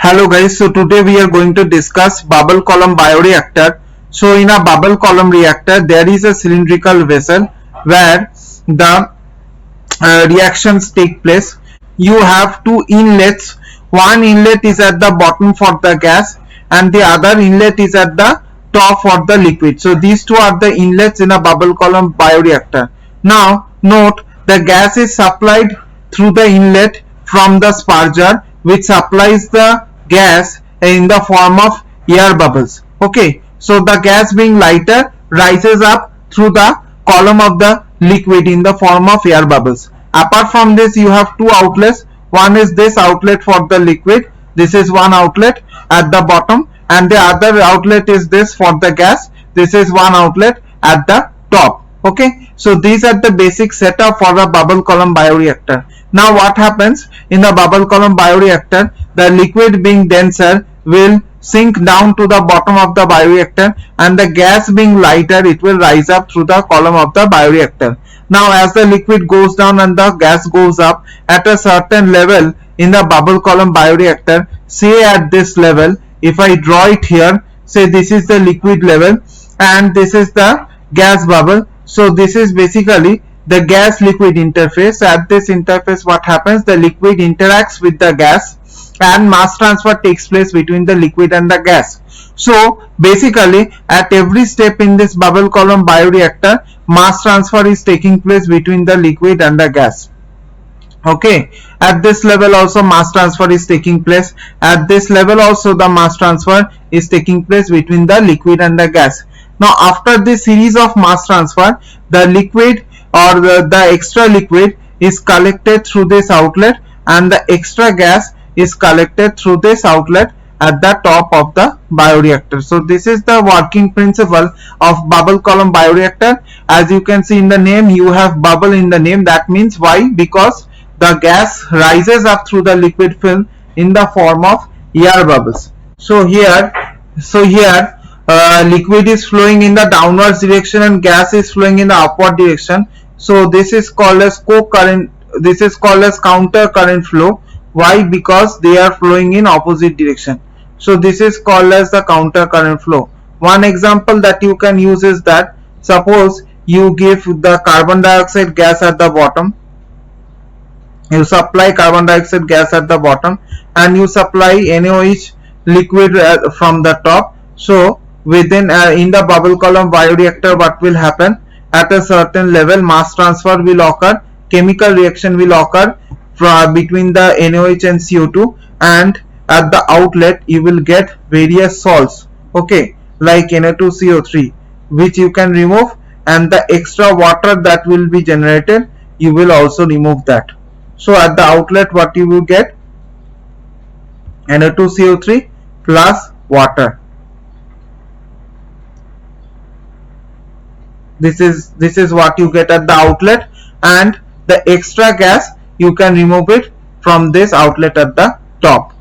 Hello guys, so today we are going to discuss bubble column bioreactor. So in a bubble column reactor there is a cylindrical vessel where the reactions take place. You have two inlets. One inlet is at the bottom for the gas and the other inlet is at the top for the liquid. So these two are the inlets in a bubble column bioreactor. Now note, the gas is supplied through the inlet from the sparger, which supplies the gas in the form of air bubbles. Okay, so the gas being lighter rises up through the column of the liquid in the form of air bubbles. Apart from this, you have two outlets. One is this outlet for the liquid. This is one outlet at the bottom, and the other outlet is this for the gas. This is one outlet at the top. Okay, so these are the basic setup for a bubble column bioreactor. Now what happens in the bubble column bioreactor? The liquid being denser will sink down to the bottom of the bioreactor, and the gas being lighter, it will rise up through the column of the bioreactor. Now as the liquid goes down and the gas goes up at a certain level in the bubble column bioreactor, say at this level, if I draw it here, say this is the liquid level and this is the gas bubble. So this is basically the gas liquid interface. At this interface, what happens? The liquid interacts with the gas and mass transfer takes place between the liquid and the gas. So basically at every step in this bubble column bioreactor, mass transfer is taking place between the liquid and the gas. Okay, at this level also mass transfer is taking place. At this level also the mass transfer is taking place between the liquid and the gas. Now after this series of mass transfer, the liquid or the extra liquid is collected through this outlet and the extra gas is collected through this outlet at the top of the bioreactor. So this is the working principle of bubble column bioreactor. As you can see in the name, you have bubble in the name. That means why? Because the gas rises up through the liquid film in the form of air bubbles. So here liquid is flowing in the downwards direction and gas is flowing in the upward direction. So this is called as co-current. This is called as counter current flow. Why? Because they are flowing in opposite direction. So this is called as the counter current flow. One example that you can use is that suppose you give the carbon dioxide gas at the bottom. You supply carbon dioxide gas at the bottom and you supply NaOH liquid from the top. So within in the bubble column bioreactor, what will happen? At a certain level, mass transfer will occur, chemical reaction will occur between the NaOH and CO2, and at the outlet you will get various salts, okay, like Na2CO3, which you can remove, and the extra water that will be generated, you will also remove that. So at the outlet, what you will get? Na2CO3 plus water. This is what you get at the outlet, and the extra gas you can remove it from this outlet at the top.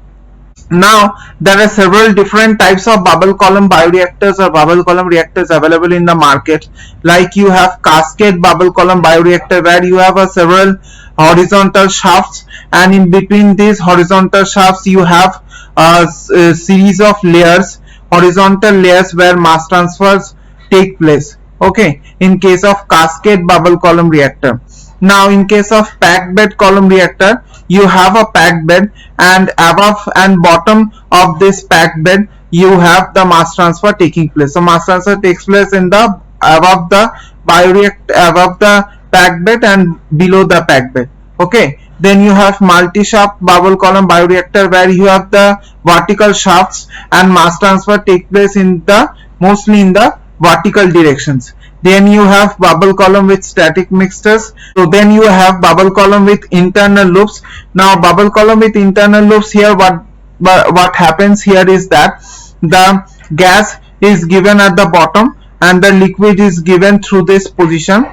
Now there are several different types of bubble column bioreactors or bubble column reactors available in the market. Like you have cascade bubble column bioreactor, where you have several horizontal shafts, and in between these horizontal shafts you have a series of layers, horizontal layers, where mass transfers take place. Okay, in case of cascade bubble column reactor. Now in case of packed bed column reactor, you have a packed bed, and above and bottom of this packed bed you have the mass transfer taking place. So mass transfer takes place in the above the bioreactor, above the packed bed and below the packed bed. Okay, then you have multi-shaft bubble column bioreactor, where you have the vertical shafts and mass transfer take place in the mostly in the vertical directions. Then you have bubble column with static mixtures. So then you have bubble column with internal loops. Now bubble column with internal loops, here what happens here is that the gas is given at the bottom and the liquid is given through this position.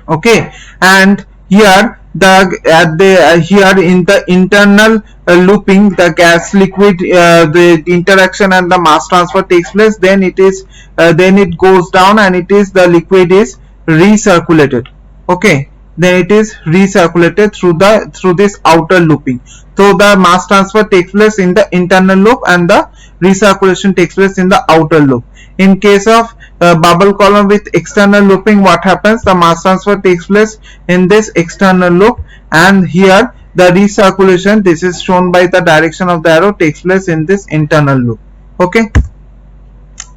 Okay, and here here in the internal looping, the gas liquid the interaction and the mass transfer takes place. Then it goes down and the liquid is recirculated. Okay, then it is recirculated through this outer looping. So the mass transfer takes place in the internal loop and the recirculation takes place in the outer loop. In case of bubble column with external looping, what happens? The mass transfer takes place in this external loop, and here the recirculation, this is shown by the direction of the arrow, takes place in this internal loop. Okay.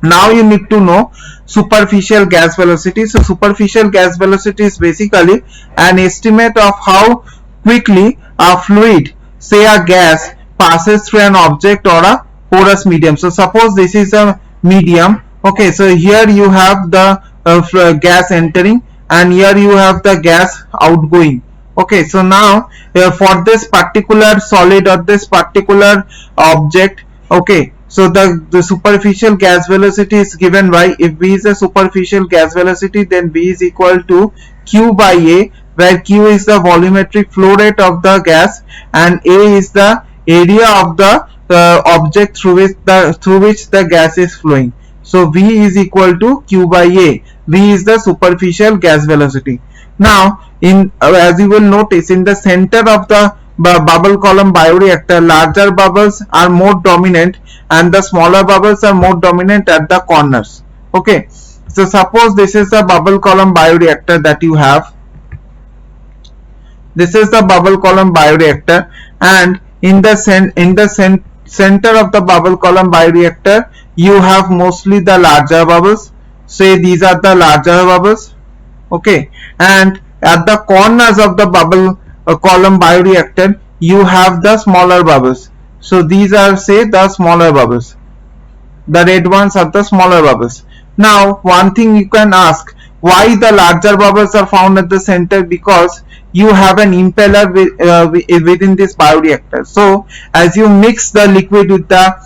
Now you need to know superficial gas velocity. So superficial gas velocity is basically an estimate of how quickly a fluid, say a gas, passes through an object or a porous medium. So suppose this is a medium. Okay, so here you have the gas entering and here you have the gas outgoing. Okay, so now for this particular solid or this particular object, okay, so the superficial gas velocity is given by, if V is a superficial gas velocity, then V is equal to Q by A, where Q is the volumetric flow rate of the gas and A is the area of the object through which the gas is flowing. So V is equal to Q by A. V is the superficial gas velocity. Now, as you will notice, in the center of the bubble column bioreactor, larger bubbles are more dominant and the smaller bubbles are more dominant at the corners. Okay, so suppose this is the bubble column bioreactor that you have. This is the bubble column bioreactor, and in the center of the bubble column bioreactor, you have mostly the larger bubbles. Say these are the larger bubbles. Okay, and at the corners of the bubble column bioreactor, you have the smaller bubbles. So these are, say, the smaller bubbles. The red ones are the smaller bubbles. Now one thing you can ask, why the larger bubbles are found at the center? Because you have an impeller within this bioreactor. So as you mix the liquid with the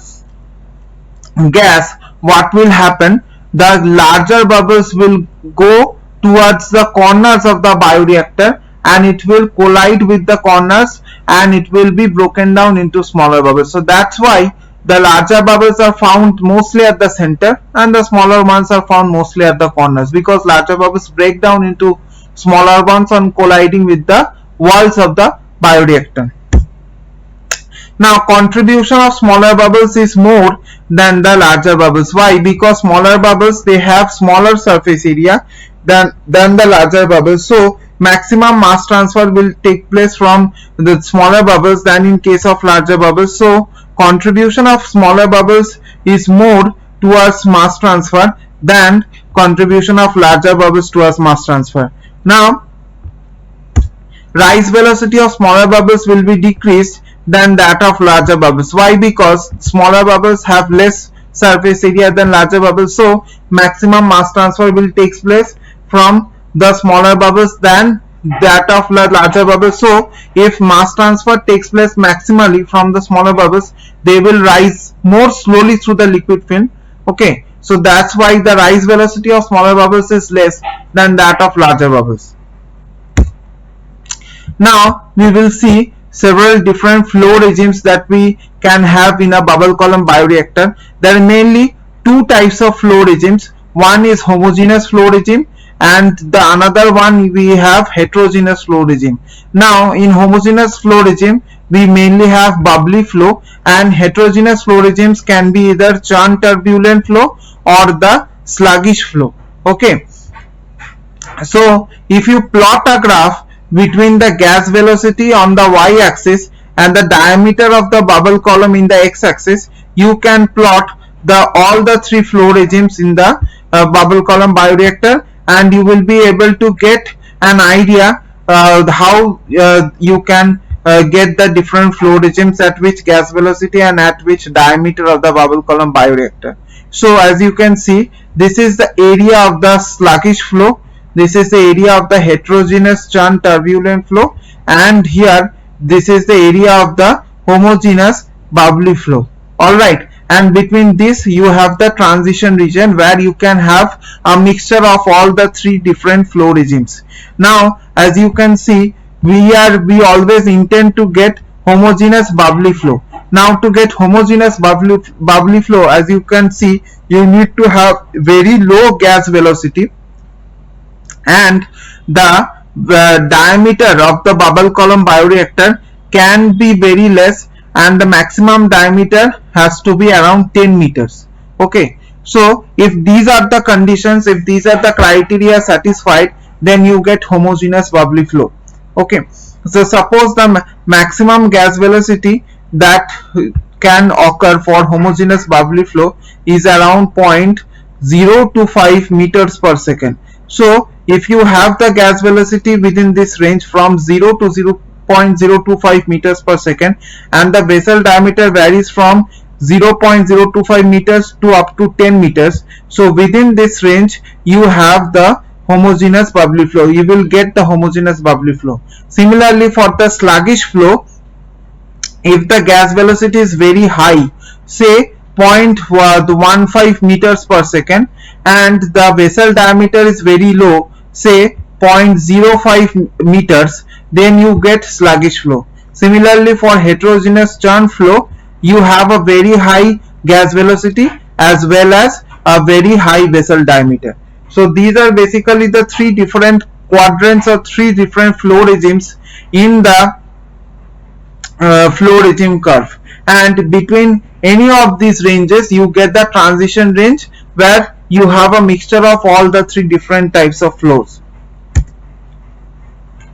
gas, what will happen? The larger bubbles will go towards the corners of the bioreactor and it will collide with the corners and it will be broken down into smaller bubbles. So that's why the larger bubbles are found mostly at the center and the smaller ones are found mostly at the corners, because larger bubbles break down into smaller ones on colliding with the walls of the bioreactor. Now contribution of smaller bubbles is more than the larger bubbles. Why? Because smaller bubbles, they have smaller surface area than the larger bubbles. So maximum mass transfer will take place from the smaller bubbles than in case of larger bubbles. So contribution of smaller bubbles is more towards mass transfer than contribution of larger bubbles towards mass transfer. Now rise velocity of smaller bubbles will be decreased than that of larger bubbles. Why? Because smaller bubbles have less surface area than larger bubbles. So maximum mass transfer will take place from the smaller bubbles than that of larger bubbles. So if mass transfer takes place maximally from the smaller bubbles, they will rise more slowly through the liquid film. Okay, so that's why the rise velocity of smaller bubbles is less than that of larger bubbles. Now we will see several different flow regimes that we can have in a bubble column bioreactor. There are mainly two types of flow regimes. One is homogeneous flow regime and the another one we have heterogeneous flow regime. Now in homogeneous flow regime we mainly have bubbly flow, and heterogeneous flow regimes can be either churn turbulent flow or the sluggish flow. Okay, so if you plot a graph between the gas velocity on the y-axis and the diameter of the bubble column in the x-axis, you can plot all the three flow regimes in the bubble column bioreactor, and you will be able to get an idea how you can get the different flow regimes at which gas velocity and at which diameter of the bubble column bioreactor. So as you can see, this is the area of the sluggish flow, this is the area of the heterogeneous churn turbulent flow, and here this is the area of the homogeneous bubbly flow. Alright, and between this you have the transition region where you can have a mixture of all the three different flow regimes. Now as you can see, we always intend to get homogeneous bubbly flow. Now to get homogeneous bubbly flow, as you can see, you need to have very low gas velocity and the the diameter of the bubble column bioreactor can be very less, and the maximum diameter has to be around 10 meters. Okay, so if these are the conditions, if these are the criteria satisfied, then you get homogeneous bubbly flow. Okay, so suppose the maximum gas velocity that can occur for homogeneous bubbly flow is around 0.025 meters per second. So if you have the gas velocity within this range from 0 to 0.025 meters per second, and the vessel diameter varies from 0.025 meters to up to 10 meters, so within this range you have the homogeneous bubbly flow, you will get the homogeneous bubbly flow. Similarly, for the sluggish flow, if the gas velocity is very high, say 0.15 meters per second, and the vessel diameter is very low, say 0.05 meters, then you get sluggish flow. Similarly, for heterogeneous churn flow, you have a very high gas velocity as well as a very high vessel diameter. So these are basically the three different quadrants or three different flow regimes in the flow regime curve, and between any of these ranges you get the transition range where you have a mixture of all the three different types of flows.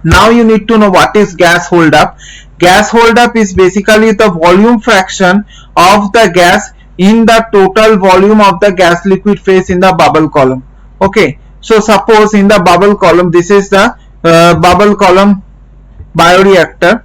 Now you need to know what is gas holdup. Gas holdup is basically the volume fraction of the gas in the total volume of the gas liquid phase in the bubble column. Okay, so suppose in the bubble column, this is the bubble column bioreactor.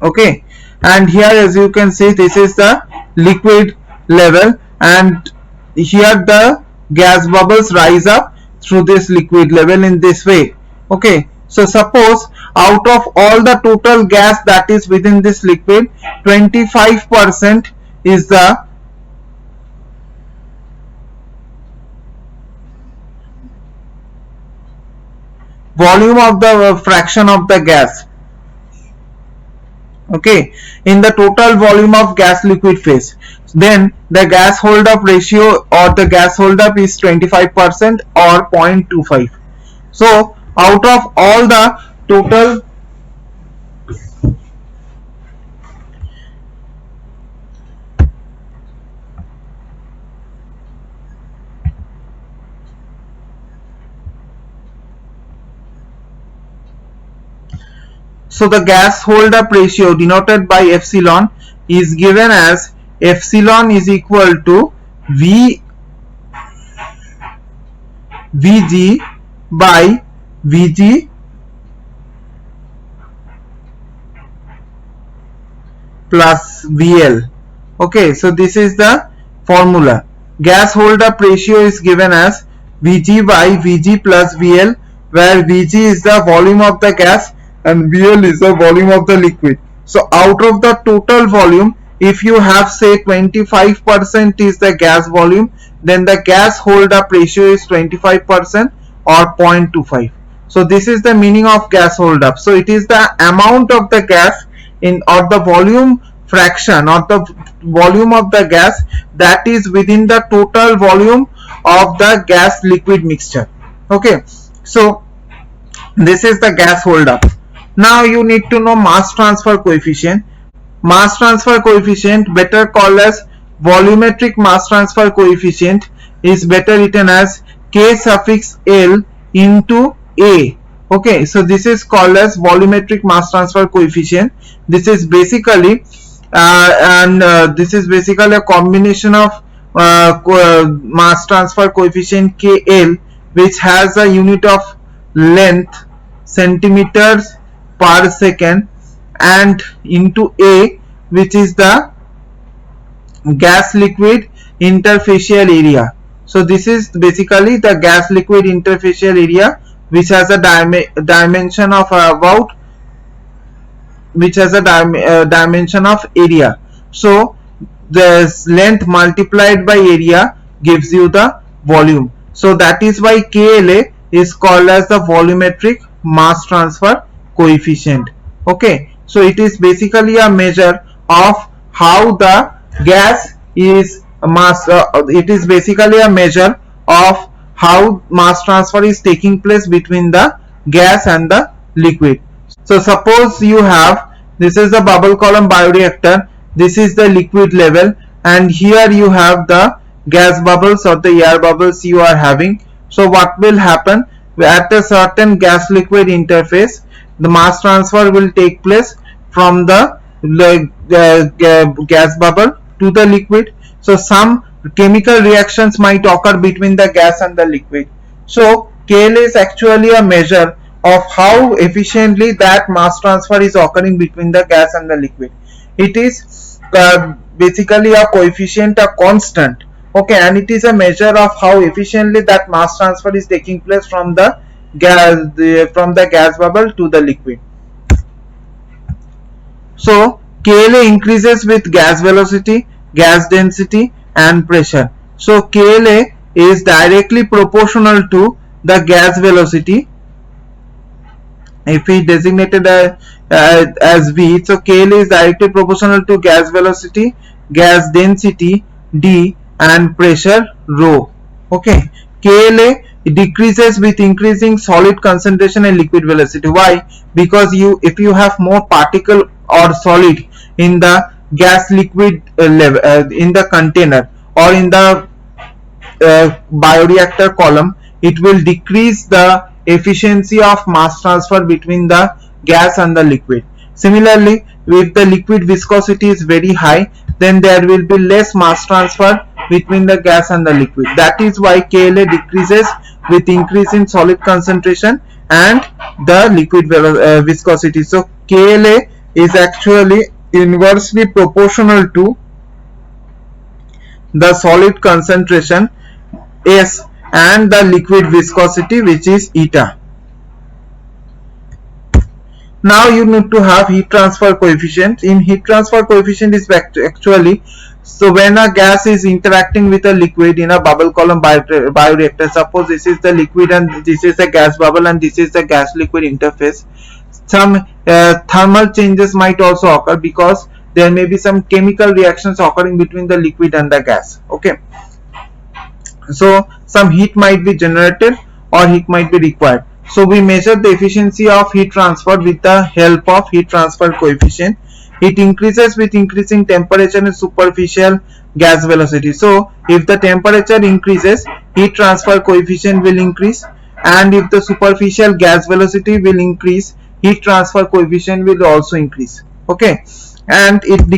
Okay, and here as you can see, this is the liquid level, and here the gas bubbles rise up through this liquid level in this way. Okay, so suppose out of all the total gas that is within this liquid, 25% is the volume of the fraction of the gas, okay, in the total volume of gas liquid phase, then the gas holdup ratio or the gas holdup is 25% or 0.25. So out of all the total so the gas holdup ratio denoted by epsilon is given as epsilon is equal to Vg by Vg plus VL. Okay, so this is the formula. Gas holdup ratio is given as Vg by Vg plus VL, where Vg is the volume of the gas and VL is the volume of the liquid. So out of the total volume, if you have say 25% is the gas volume, then the gas holdup ratio is 25% or 0.25. So this is the meaning of gas holdup. So it is the amount of the gas in, or the volume fraction or the volume of the gas that is within the total volume of the gas liquid mixture. Okay, so this is the gas holdup. Now you need to know mass transfer coefficient. Mass transfer coefficient, better called as volumetric mass transfer coefficient, is better written as K suffix L into A. Okay, so this is called as volumetric mass transfer coefficient. This is basically this is basically a combination of mass transfer coefficient KL, which has a unit of length centimeters per second, and into A, which is the gas liquid interfacial area. So this is basically the gas liquid interfacial area, which has a dimension of about, which has a dimension of area. So the length multiplied by area gives you the volume. So that is why KLA is called as the volumetric mass transfer coefficient. Okay, so it is basically a measure of how the gas is mass. It is basically a measure of how mass transfer is taking place between the gas and the liquid. So suppose you have, this is the bubble column bioreactor, this is the liquid level, and here you have the gas bubbles or the air bubbles you are having. So what will happen? At a certain gas liquid interface, the mass transfer will take place from the gas bubble to the liquid. So some chemical reactions might occur between the gas and the liquid. So KL is actually a measure of how efficiently that mass transfer is occurring between the gas and the liquid. It is basically a coefficient, a constant, okay, and it is a measure of how efficiently that mass transfer is taking place from the gas bubble to the liquid. So KLa increases with gas velocity, gas density and pressure. So KLa is directly proportional to the gas velocity. If we designated as V, so KLa is directly proportional to gas velocity, gas density D and pressure rho. Okay, KLa decreases with increasing solid concentration and liquid velocity. Why? Because if you have more particle or solid in the gas liquid level in the container or in the bioreactor column, it will decrease the efficiency of mass transfer between the gas and the liquid. Similarly, if the liquid viscosity is very high, then there will be less mass transfer between the gas and the liquid. That is why KLa decreases with increase in solid concentration and the liquid viscosity. So KLa is actually inversely proportional to the solid concentration S and the liquid viscosity, which is eta. Now you need to have heat transfer coefficient. In heat transfer coefficient is actually, so when a gas is interacting with a liquid in a bubble column bioreactor, suppose this is the liquid and this is a gas bubble and this is the gas liquid interface, some thermal changes might also occur because there may be some chemical reactions occurring between the liquid and the gas. Okay, so some heat might be generated or heat might be required. So we measure the efficiency of heat transfer with the help of heat transfer coefficient. It increases with increasing temperature and superficial gas velocity. So if the temperature increases, heat transfer coefficient will increase, and if the superficial gas velocity will increase, heat transfer coefficient will also increase. Okay, and it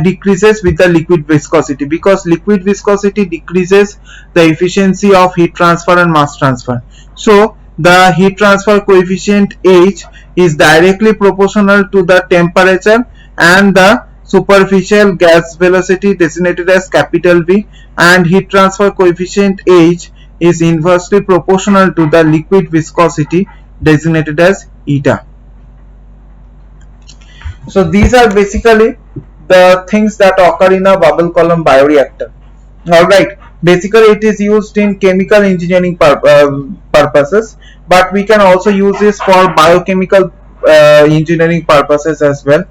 decreases with the liquid viscosity, because liquid viscosity decreases the efficiency of heat transfer and mass transfer. So the heat transfer coefficient H is directly proportional to the temperature and the superficial gas velocity designated as capital V, and heat transfer coefficient H is inversely proportional to the liquid viscosity designated as eta. So these are basically the things that occur in a bubble column bioreactor. Alright, basically it is used in chemical engineering purposes, but we can also use this for biochemical engineering purposes as well.